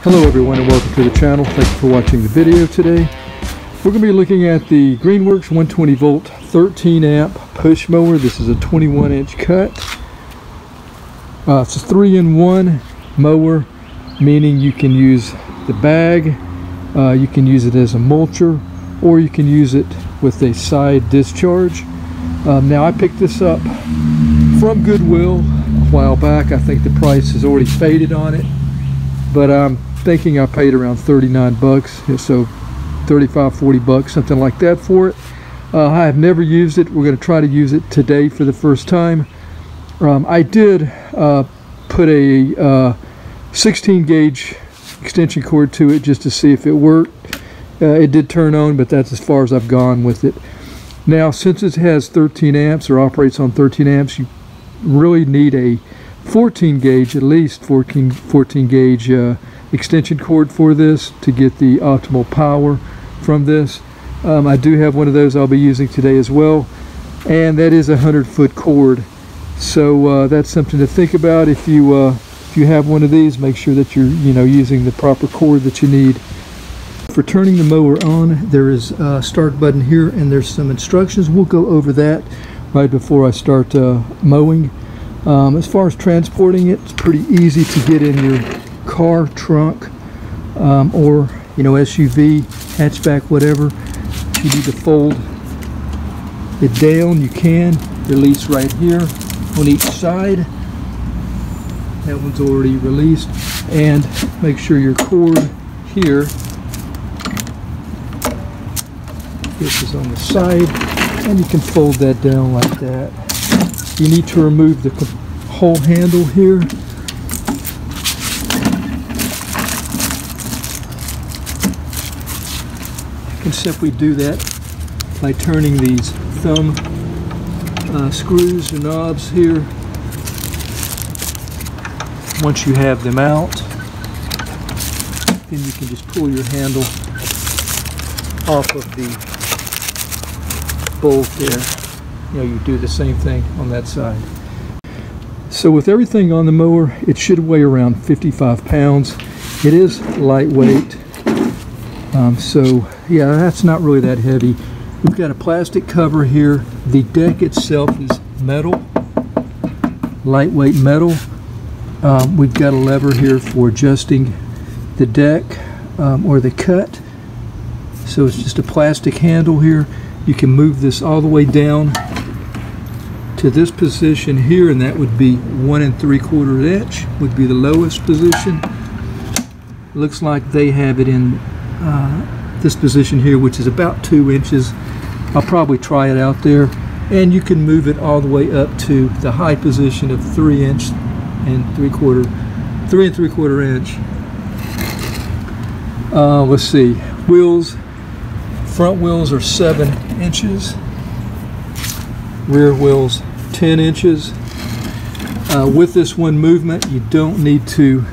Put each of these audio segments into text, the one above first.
Hello everyone and welcome to the channel. Thank you for watching the video today. We're going to be looking at the GREENWORKS 120 volt 13 amp push mower. This is a 21-inch cut. It's a 3-in-1 mower, meaning you can use the bag, you can use it as a mulcher, or you can use it with a side discharge. Now I picked this up from Goodwill a while back. I think the price is already faded on it, but I'm thinking I paid around 39 bucks, so 35, 40 bucks, something like that for it. I have never used it. We're going to try to use it today for the first time. I did put a 16 gauge extension cord to it just to see if it worked. It did turn on, but that's as far as I've gone with it. Now, since it has 13 amps or operates on 13 amps, you really need a 14 gauge, at least 14 gauge extension cord for this to get the optimal power from this. I do have one of those I'll be using today as well, and that is a 100-foot cord. So that's something to think about. If you have one of these, make sure that you're using the proper cord that you need. For turning the mower on, there is a start button here, and there's some instructions. We'll go over that right before I start mowing. As far as transporting it, it's pretty easy to get in your car trunk or SUV, hatchback, whatever. If you need to fold it down, you can. Release right here on each side. That one's already released. And make sure your cord here, this is on the side, and you can fold that down like that. You need to remove the whole handle here. You can simply do that by turning these thumb screws or knobs here. Once you have them out, then you can just pull your handle off of the bolt there. You do the same thing on that side. So with everything on the mower, it should weigh around 55 pounds. It is lightweight. So yeah, that's not really that heavy. We've got a plastic cover here. The deck itself is metal, lightweight metal. We've got a lever here for adjusting the deck or the cut. So it's just a plastic handle here. You can move this all the way down to this position here, and that would be 1 3/4 inch would be the lowest position. Looks like they have it in this position here, which is about 2 inches. I'll probably try it out there. And you can move it all the way up to the high position of 3 and 3/4 inch. Let's see, wheels. Front wheels are 7 inches. Rear wheels 10 inches. With this one movement, you don't need to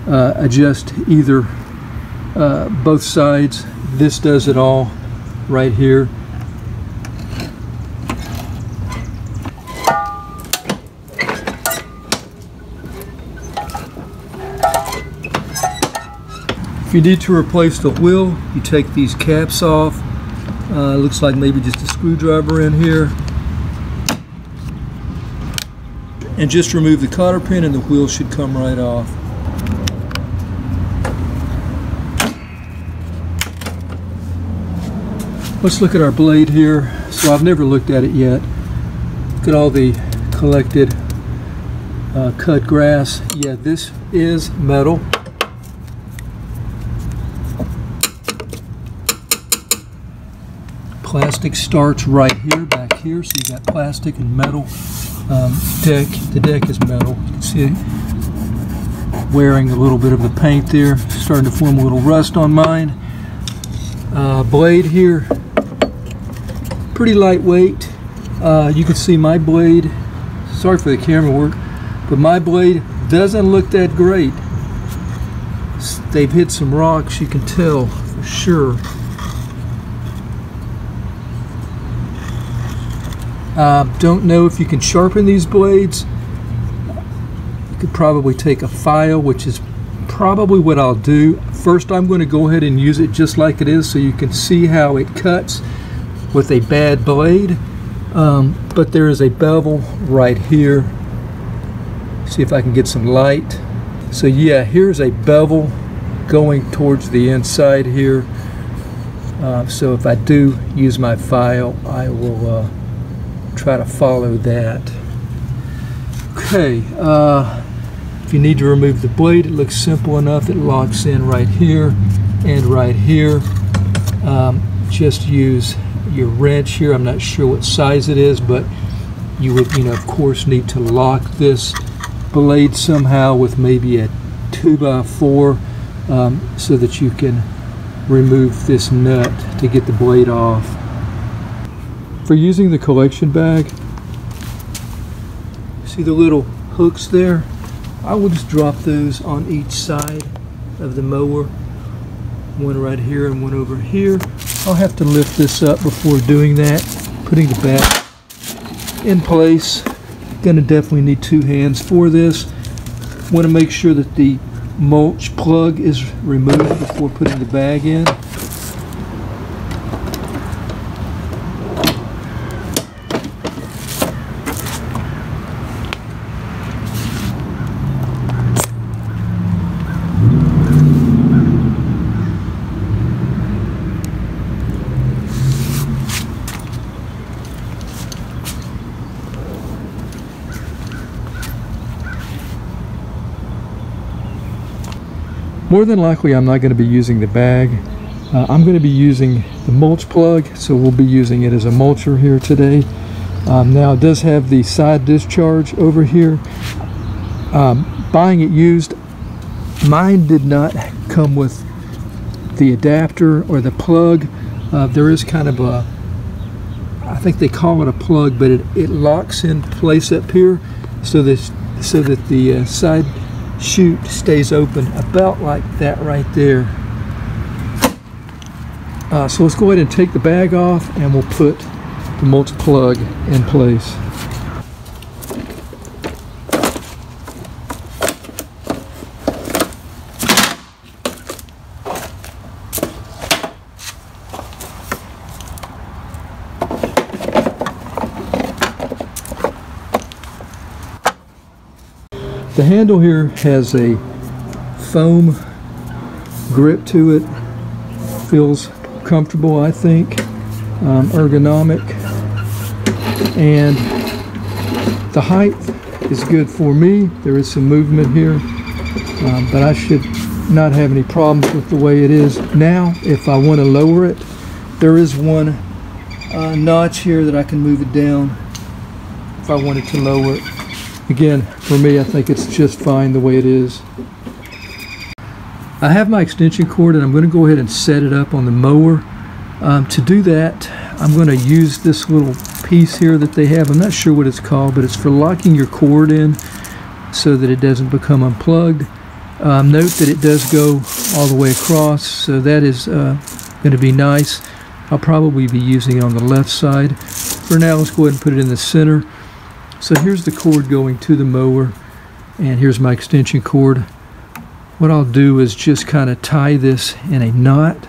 adjust either both sides. This does it all right here. If you need to replace the wheel, you take these caps off. Looks like maybe just a screwdriver in here. And just remove the cotter pin and the wheel should come right off. Let's look at our blade here. So I've never looked at it yet. Look at all the collected cut grass. Yeah, this is metal. Plastic starts right here, back here, so you got plastic and metal deck. The deck is metal. You can see it wearing a little bit of the paint there, starting to form a little rust on mine. Blade here, pretty lightweight. You can see my blade, sorry for the camera work, but my blade doesn't look that great. They've hit some rocks, you can tell for sure. Don't know if you can sharpen these blades. You could probably take a file, which is probably what I'll do, first I'm going to go ahead and use it just like it is so you can see how it cuts with a bad blade. But there is a bevel right here. See if I can get some light. So yeah, here's a bevel going towards the inside here. So if I do use my file, I will try to follow that. Okay, if you need to remove the blade, it looks simple enough. It locks in right here and right here. Just use your wrench here. I'm not sure what size it is, but you would, of course, need to lock this blade somehow with maybe a 2x4 so that you can remove this nut to get the blade off. For using the collection bag, see the little hooks there? I will just drop those on each side of the mower, one right here and one over here. I'll have to lift this up before doing that, putting the bag in place. Gonna definitely need 2 hands for this. Want to make sure that the mulch plug is removed before putting the bag in. More than likely, I'm not going to be using the bag. I'm going to be using the mulch plug, so we'll be using it as a mulcher here today. Now, it does have the side discharge over here. Buying it used, mine did not come with the adapter or the plug. There is kind of a, I think they call it a plug, but it locks in place up here so that the side chute stays open about like that right there. So let's go ahead and take the bag off and we'll put the mulch plug in place. The handle here has a foam grip to it. Feels comfortable, I think, ergonomic, and the height is good for me. There is some movement here, but I should not have any problems with the way it is. Now, if I want to lower it, there is one notch here that I can move it down if I wanted to lower it. Again, for me, I think it's just fine the way it is. I have my extension cord and I'm going to go ahead and set it up on the mower. To do that, I'm going to use this little piece here that they have. I'm not sure what it's called, but it's for locking your cord in so that it doesn't become unplugged. Note that it does go all the way across, so that is going to be nice. I'll probably be using it on the left side. For now, let's go ahead and put it in the center. So here's the cord going to the mower, and here's my extension cord. What I'll do is just kind of tie this in a knot.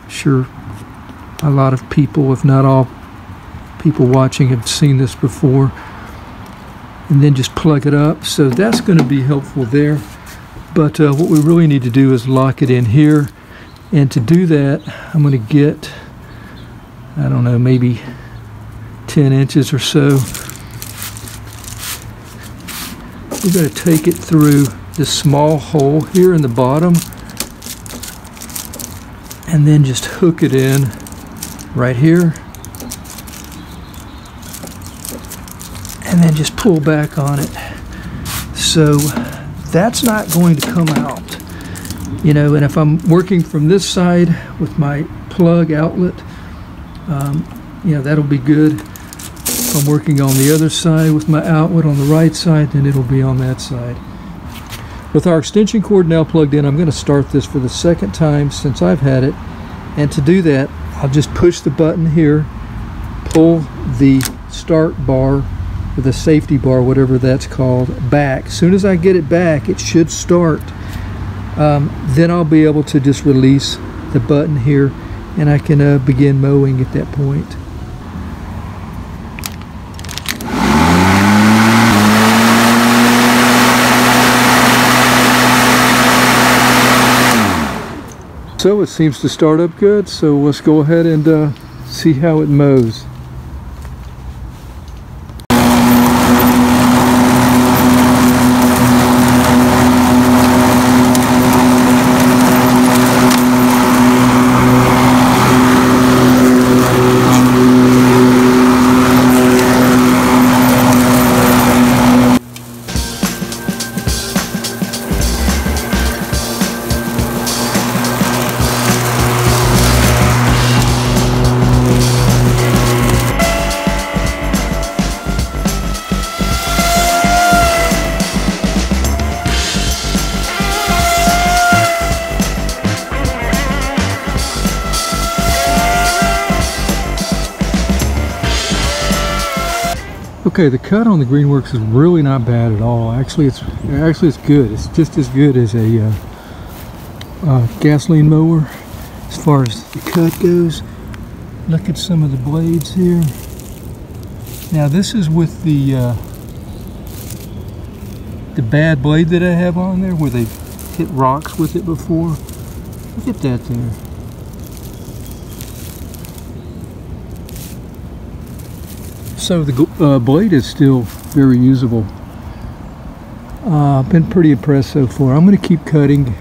Sure, a lot of people, if not all people watching, have seen this before. And then just plug it up. So that's going to be helpful there. But what we really need to do is lock it in here. And to do that, I'm going to get, I don't know, maybe 10 inches or so. We're going to take it through this small hole here in the bottom and then just hook it in right here and then just pull back on it. So that's not going to come out, and if I'm working from this side with my plug outlet, that'll be good. If I'm working on the other side with my outlet on the right side, then it'll be on that side. With our extension cord now plugged in, I'm going to start this for the second time since I've had it. And to do that, I'll just push the button here, pull the start bar, or the safety bar, whatever that's called, back. As soon as I get it back, it should start. then I'll be able to just release the button here, and I can begin mowing at that point. So it seems to start up good, so let's go ahead and see how it mows. Okay, the cut on the GREENWORKS is really not bad at all. Actually, it's good. It's just as good as a gasoline mower as far as the cut goes. Look at some of the blades here. Now this is with the bad blade that I have on there, where they've hit rocks with it before. Look at that there. So the blade is still very usable. I've been pretty impressed so far. I'm going to keep cutting.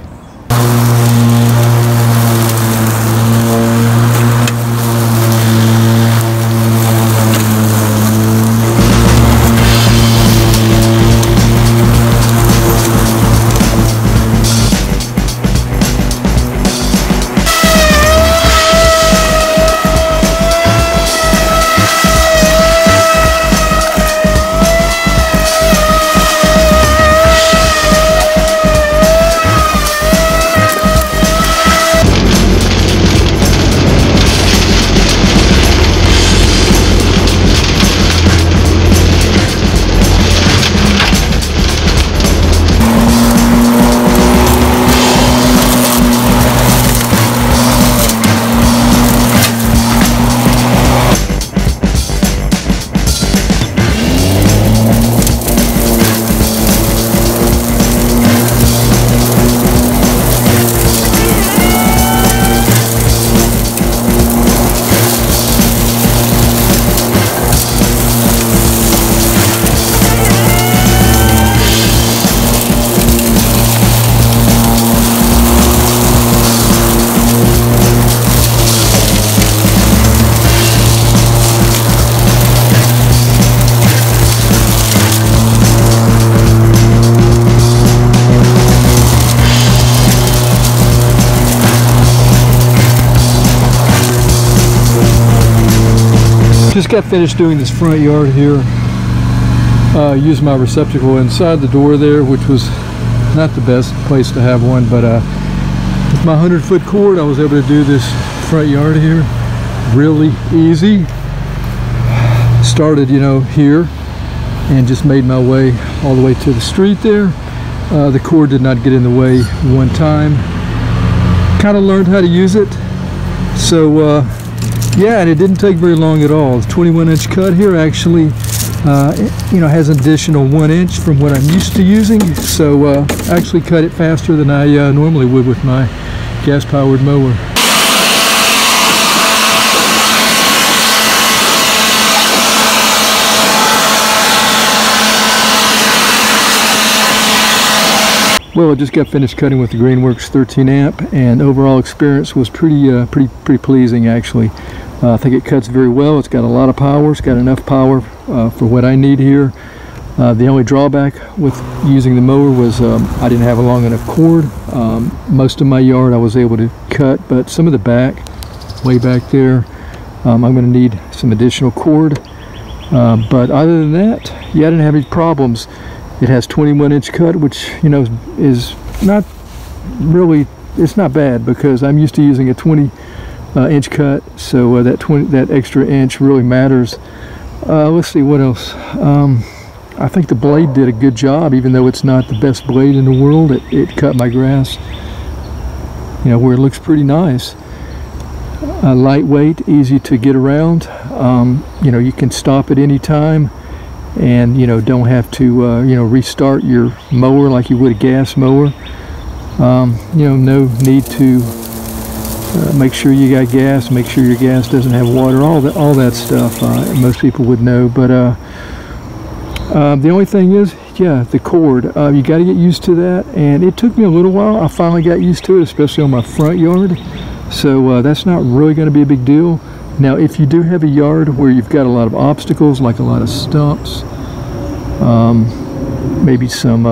Just got finished doing this front yard here. Used my receptacle inside the door there, which was not the best place to have one, but with my 100-foot cord I was able to do this front yard here really easy. Started, you know, here and just made my way all the way to the street there. The cord did not get in the way one time. Kind of learned how to use it. So yeah, and it didn't take very long at all. The 21-inch cut here actually, you know, has an additional 1 inch from what I'm used to using. So actually cut it faster than I normally would with my gas-powered mower. Well, I just got finished cutting with the GREENWORKS 13 amp, and overall experience was pretty pleasing actually. I think it cuts very well. It's got a lot of power. It's got enough power for what I need here. The only drawback with using the mower was I didn't have a long enough cord. Most of my yard I was able to cut, but some of the back, way back there, I'm going to need some additional cord. But other than that, yeah, I didn't have any problems. It has 21-inch cut, which, you know, is not really, it's not bad because I'm used to using a 20-inch cut, so that extra inch really matters. Let's see what else. I think the blade did a good job, even though it's not the best blade in the world. It cut my grass you know, where it looks pretty nice. Lightweight, easy to get around. You know, you can stop at any time, and you know, don't have to you know, restart your mower like you would a gas mower. You know, no need to make sure you got gas, make sure your gas doesn't have water, all that stuff. Most people would know, but the only thing is, yeah, the cord. You got to get used to that, and it took me a little while. I finally got used to it, especially on my front yard. So that's not really going to be a big deal. Now, if you do have a yard where you've got a lot of obstacles, like a lot of stumps, maybe some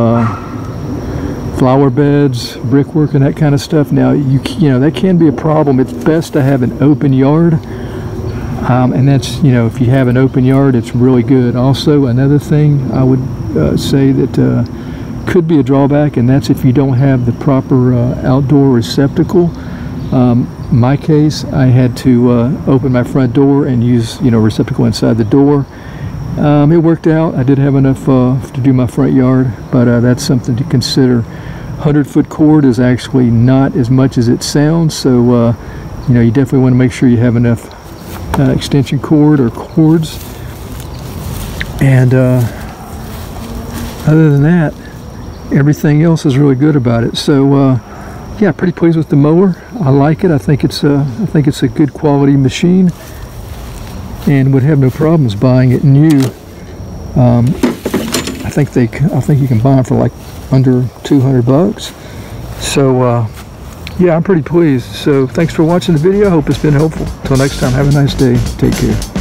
flower beds, brickwork, and that kind of stuff, now you know, that can be a problem. It's best to have an open yard, and that's, you know, if you have an open yard, it's really good. Also, another thing I would say that could be a drawback, and that's if you don't have the proper outdoor receptacle. My case, I had to open my front door and use, you know, receptacle inside the door. It worked out. I did have enough to do my front yard, but that's something to consider. 100-foot cord is actually not as much as it sounds, so you know, you definitely want to make sure you have enough extension cord or cords. And other than that, everything else is really good about it. So yeah, pretty pleased with the mower. I like it. I think it's a good quality machine, and would have no problems buying it new. I think you can buy them for like under $200. So yeah, I'm pretty pleased. So thanks for watching the video. I hope it's been helpful. Till next time, have a nice day. Take care.